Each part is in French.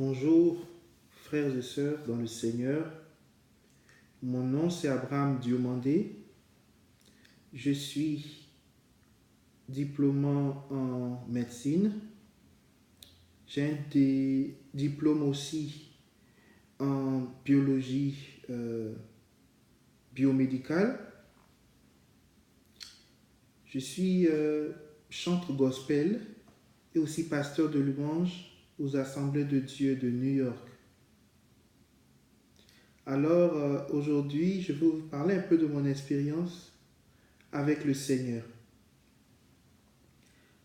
Bonjour, frères et sœurs dans le Seigneur. Mon nom c'est Abraham Diomandé. Je suis diplômant en médecine. J'ai des diplômes aussi en biologie biomédicale. Je suis chanteur gospel et aussi pasteur de louange aux Assemblées de Dieu de New York. Alors aujourd'hui, je vais vous parler un peu de mon expérience avec le Seigneur.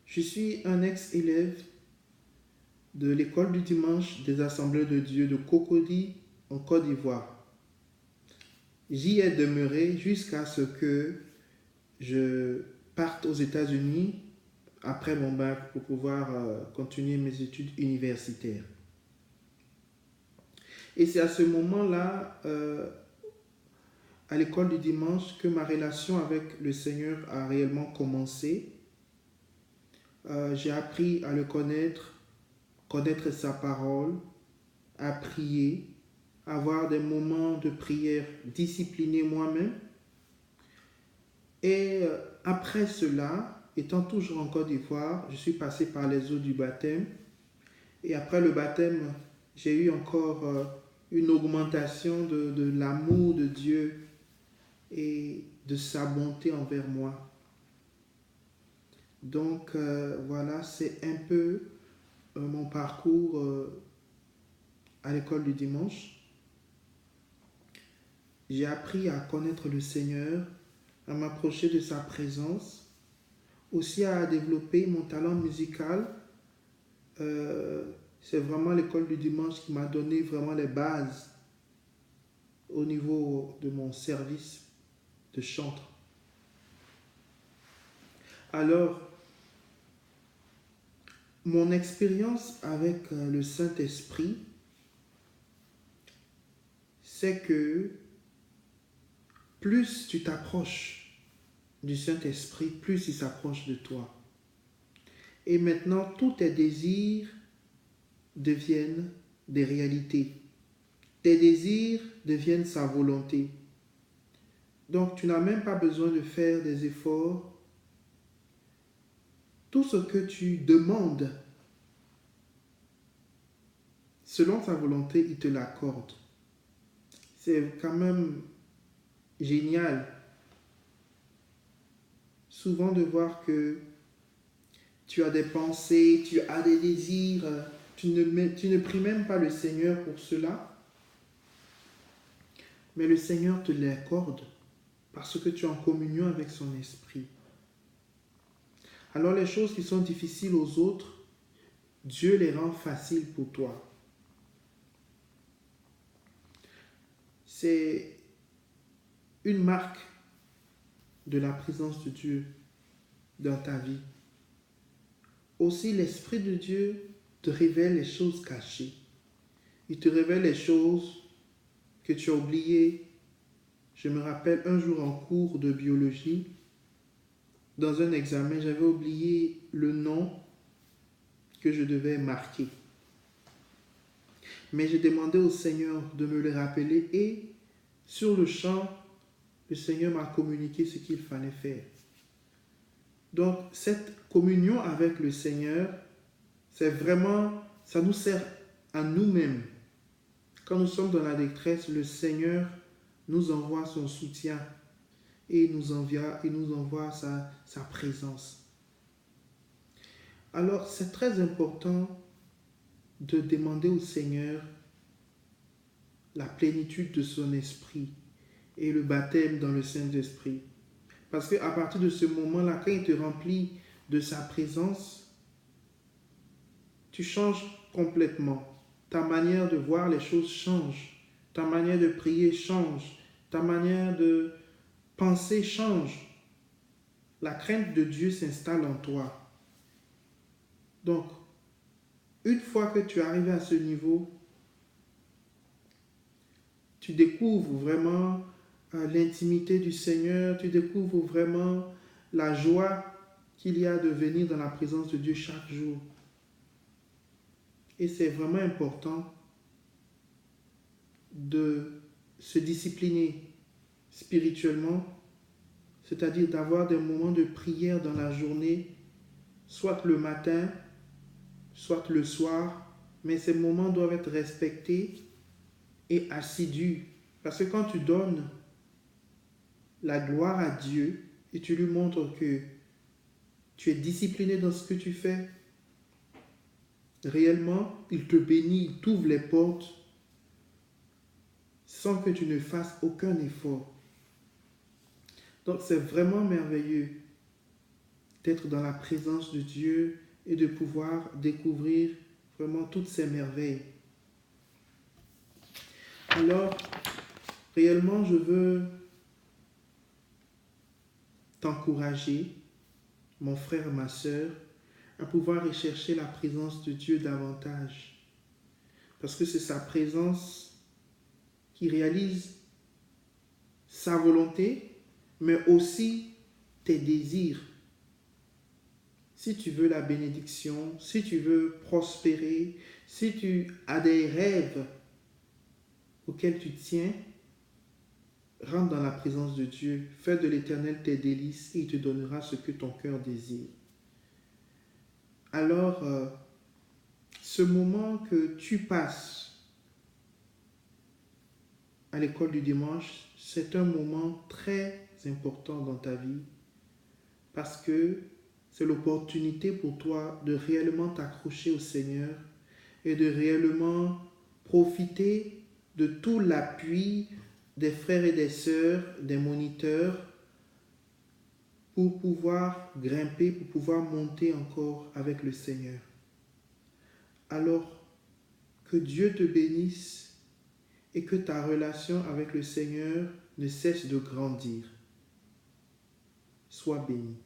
Je suis un ex-élève de l'école du dimanche des Assemblées de Dieu de Cocody en Côte d'Ivoire. J'y ai demeuré jusqu'à ce que je parte aux États-Unis après mon bac pour pouvoir continuer mes études universitaires. Et c'est à ce moment-là, à l'école du dimanche, que ma relation avec le Seigneur a réellement commencé. J'ai appris à le connaître sa parole, à prier, avoir des moments de prière disciplinés moi-même. Et après cela, étant toujours en Côte d'Ivoire, je suis passé par les eaux du baptême. Et après le baptême, j'ai eu encore une augmentation de l'amour de Dieu et de sa bonté envers moi. Donc voilà, c'est un peu mon parcours à l'école du dimanche. J'ai appris à connaître le Seigneur, à m'approcher de sa présence, aussi à développer mon talent musical. C'est vraiment l'école du dimanche qui m'a donné vraiment les bases au niveau de mon service de chanteur. Alors, mon expérience avec le Saint-Esprit, c'est que plus tu t'approches du Saint-Esprit, plus il s'approche de toi. Et maintenant, tous tes désirs deviennent des réalités. Tes désirs deviennent sa volonté. Donc, tu n'as même pas besoin de faire des efforts. Tout ce que tu demandes, selon sa volonté, il te l'accorde. C'est quand même génial. Souvent de voir que tu as des pensées, tu as des désirs, tu ne pries même pas le Seigneur pour cela, mais le Seigneur te l'accorde parce que tu es en communion avec son esprit. Alors les choses qui sont difficiles aux autres, Dieu les rend faciles pour toi. C'est une marque de la présence de Dieu dans ta vie. Aussi, l'Esprit de Dieu te révèle les choses cachées. Il te révèle les choses que tu as oubliées. Je me rappelle un jour en cours de biologie, dans un examen, j'avais oublié le nom que je devais marquer. Mais j'ai demandé au Seigneur de me le rappeler et sur le champ, le Seigneur m'a communiqué ce qu'il fallait faire. Donc, cette communion avec le Seigneur, c'est vraiment, ça nous sert à nous-mêmes. Quand nous sommes dans la détresse, le Seigneur nous envoie son soutien et il nous envoie sa présence. Alors, c'est très important de demander au Seigneur la plénitude de son esprit et le baptême dans le Saint-Esprit. Parce qu'à partir de ce moment-là, quand il te remplit de sa présence, tu changes complètement. Ta manière de voir les choses change. Ta manière de prier change. Ta manière de penser change. La crainte de Dieu s'installe en toi. Donc, une fois que tu arrives à ce niveau, tu découvres vraiment l'intimité du Seigneur, tu découvres vraiment la joie qu'il y a de venir dans la présence de Dieu chaque jour. Et c'est vraiment important de se discipliner spirituellement, c'est-à-dire d'avoir des moments de prière dans la journée, soit le matin, soit le soir, mais ces moments doivent être respectés et assidus. Parce que quand tu donnes la gloire à Dieu et tu lui montres que tu es discipliné dans ce que tu fais, réellement, il te bénit, il t'ouvre les portes sans que tu ne fasses aucun effort. Donc c'est vraiment merveilleux d'être dans la présence de Dieu et de pouvoir découvrir vraiment toutes ces merveilles. Alors, réellement, je veux t'encourager, mon frère, ma soeur, à pouvoir rechercher la présence de Dieu davantage. Parce que c'est sa présence qui réalise sa volonté, mais aussi tes désirs. Si tu veux la bénédiction, si tu veux prospérer, si tu as des rêves auxquels tu tiens, rentre dans la présence de Dieu, fais de l'Éternel tes délices et il te donnera ce que ton cœur désire. Alors, ce moment que tu passes à l'école du dimanche, c'est un moment très important dans ta vie parce que c'est l'opportunité pour toi de réellement t'accrocher au Seigneur et de réellement profiter de tout l'appui des frères et des sœurs, des moniteurs, pour pouvoir grimper, pour pouvoir monter encore avec le Seigneur. Alors, que Dieu te bénisse et que ta relation avec le Seigneur ne cesse de grandir. Sois béni.